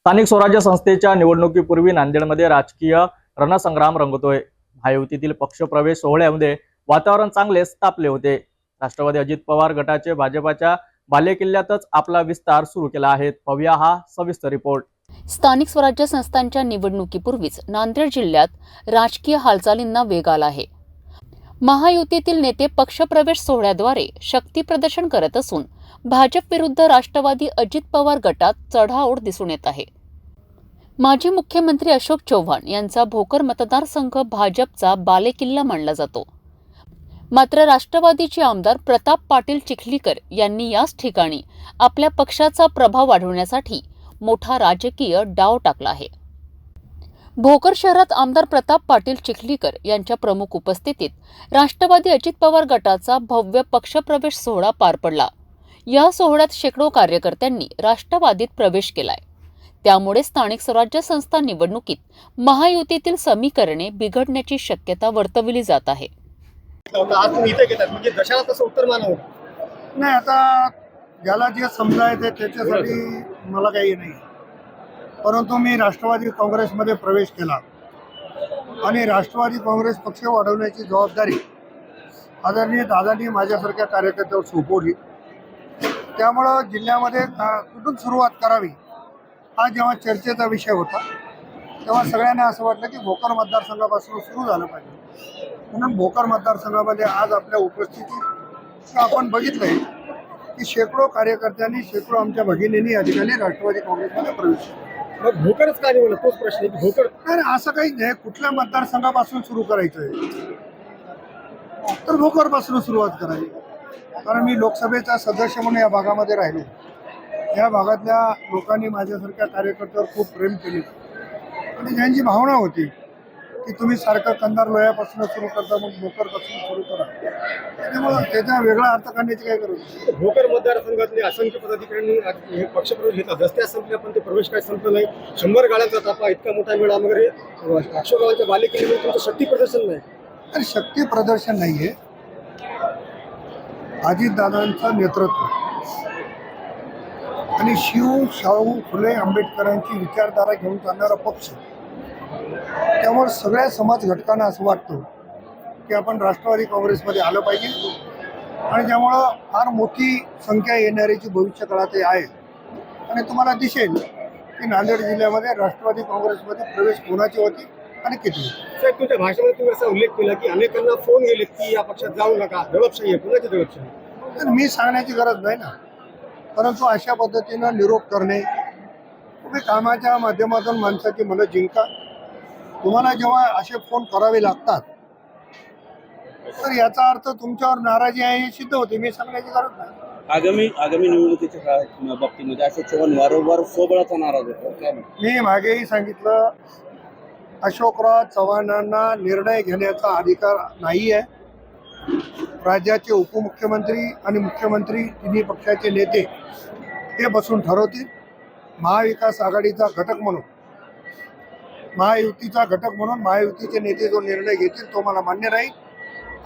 स्थानिक स्वराज्य संस्थेच्या निवडणुकीपूर्वी नांदेडमध्ये राजकीय रणसंग्राम रंगतोय। महायुतीतील पक्षप्रवेश सोहळ्यामध्ये वातावरण चांगलेच तापले होते। राष्ट्रवादी अजित पवार गटाचे भाजपाच्या बालेकिल्ल्यातच आपला विस्तार सुरू केला आहे। पाहूया हा सविस्तर रिपोर्ट। स्थानिक स्वराज्य संस्थांच्या निवडणुकीपूर्वीच नांदेड जिल्ह्यात राजकीय हालचालींना वेग आला आहे। महायुतीतील नेते पक्षप्रवेश सोहळ्याद्वारे शक्ती प्रदर्शन करत असून भाजप विरुद्ध राष्ट्रवादी अजित पवार गटात चढाओढ दिसून येत आहे। माजी मुख्यमंत्री अशोक चव्हाण यांचा भोकर मतदारसंघ भाजपचा बालेकिल्ला मानला जातो। मात्र राष्ट्रवादीचे आमदार प्रताप पाटील चिखलीकर यांनी याच ठिकाणी आपल्या पक्षाचा प्रभाव वाढवण्यासाठी मोठा राजकीय डाव टाकला आहे। भोकर शहरात आमदार प्रताप पाटील चिखलीकर यांच्या प्रमुख उपस्थितीत राष्ट्रवादी अजित पवार गटाचा भव्य पक्षप्रवेश सोहळा पार पडला। या सोहळ्यात शेकडो कार्यकर्त्यांनी राष्ट्रवादीत प्रवेश केलाय। त्यामुळे स्थानिक स्वराज्य संस्था निवडणुकीत महायुतीतील समीकरणे बिघडण्याची शक्यता वर्तवली जात आहे। आज तुम्ही इथे घेतात म्हणजे दशाला तसं उत्तर मानव नाही, आता ज्याला जे समजायचं त्याच्यासाठी मला काही नाही, परंतु मी राष्ट्रवादी काँग्रेसमध्ये प्रवेश केला आणि राष्ट्रवादी काँग्रेस पक्ष वाढवण्याची जबाबदारी आदरणीय दादांनी माझ्यासारख्या कार्यकर्त्यावर सोपवली। त्यामुळं जिल्ह्यामध्ये कुठून सुरुवात करावी हा जेव्हा चर्चेचा विषय होता तेव्हा सगळ्यांना असं वाटलं की भोकर मतदारसंघापासून सुरू झालं पाहिजे। म्हणून भोकर मतदारसंघामध्ये आज आपल्या उपस्थितीत आपण बघितलंय की शेकडो कार्यकर्त्यांनी, शेकडो आमच्या भगिनींनी या ठिकाणी राष्ट्रवादी काँग्रेसमध्ये प्रवेश केला। मग भोकरच का निवडलं तोच प्रश्न आहे। भोकर नाही, असं काही नाही, कुठल्या मतदारसंघापासून सुरू करायचं आहे तर भोकरपासून सुरुवात करावी। कारण मी लोकसभेचा सदस्य म्हणून या भागामध्ये राहिलो। या भागातल्या लोकांनी माझ्यासारख्या कार्यकर्त्यावर खूप प्रेम केले आणि त्यांची भावना होती की तुम्ही सारखं कंधार लोह्यापासून सुरू करता, मग भोकरपासून सुरू करा। त्यामुळे त्याचा वेगळा अर्थ काढण्याची काय गरज नाही। भोकर मतदारसंघातले असंख्य पदाधिकाऱ्यांनी पक्षप्रवेश घेतला, दस्त्या संपल्या पण ते प्रवेश काही संपलं नाही। 100 गाड्यांचा ताफा, इतका मोठा मेळा, मगर हे अशोकरावांच्या बालेकिल्ल्यामध्ये तुमचं शक्ती प्रदर्शन नाही। आणि शक्ती प्रदर्शन नाहीये, अजितदादांचं नेतृत्व आणि शाहू फुले आंबेडकरांची विचारधारा घेऊन चालणारा पक्ष। त्यामुळे सगळ्या समाज घटकांना असं वाटतं की आपण राष्ट्रवादी काँग्रेसमध्ये आलं पाहिजे आणि त्यामुळं फार मोठी संख्या येणाऱ्याची भविष्य काळातही आहे। आणि तुम्हाला दिसेल की नांदेड जिल्ह्यामध्ये राष्ट्रवादी काँग्रेसमध्ये प्रवेश कोणाची होती आणि किती। साहेब, तुमच्या भाषणामध्ये तुम्ही असा उल्लेख केला की अनेकांना फोन गेले की या पक्षात जाऊ नका, दडपशाही आहे। कुणाची दडपशाही? तर मी सांगण्याची गरज नाही ना, परंतु अशा पद्धतीनं निरोप करणे, तुम्ही कामाच्या माध्यमातून माणसाची मनं जिंका। तुम्हाला जेव्हा असे फोन करावे लागतात तर याचा अर्थ तुमच्यावर नाराजी आहे हे सिद्ध होते। मी सांगण्याची गरज नाही। आगामी निवडणुकीच्या बाबतीमध्ये असे चव्हाण वारंवार स्वबळाचा नाराज होतो। मी मागेही सांगितलं, अशोकराव चव्हाणांना निर्णय घेण्याचा अधिकार नाही आहे। राज्याचे उपमुख्यमंत्री आणि मुख्यमंत्री तिन्ही पक्षाचे नेते हे बसून ठरवतील। महाविकास आघाडीचा घटक म्हणून, महायुतीचा घटक म्हणून महायुतीचे नेते जो निर्णय घेतील तो मला मान्य राहील।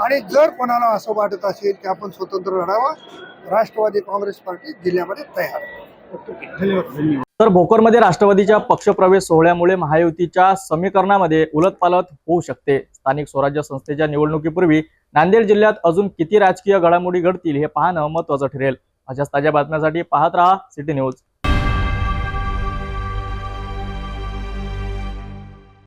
आणि जर कोणाला असं वाटत असेल की आपण स्वतंत्र लढावा, राष्ट्रवादी काँग्रेस पार्टी जिल्ह्यामध्ये तयार आहे। धन्यवाद। तर भोकरमध्ये राष्ट्रवादीच्या पक्षप्रवेश सोहळ्यामुळे महायुतीच्या समीकरणामध्ये उलटपालट होऊ शकते। स्थानिक स्वराज्य संस्थेच्या निवडणुकीपूर्वी नांदेड जिल्ह्यात अजून किती राजकीय घडामोडी घडतील हे पाहणं महत्त्वाचं ठरेल। अशाच ताज्या बातम्यांसाठी पाहत रहा सिटी न्यूज।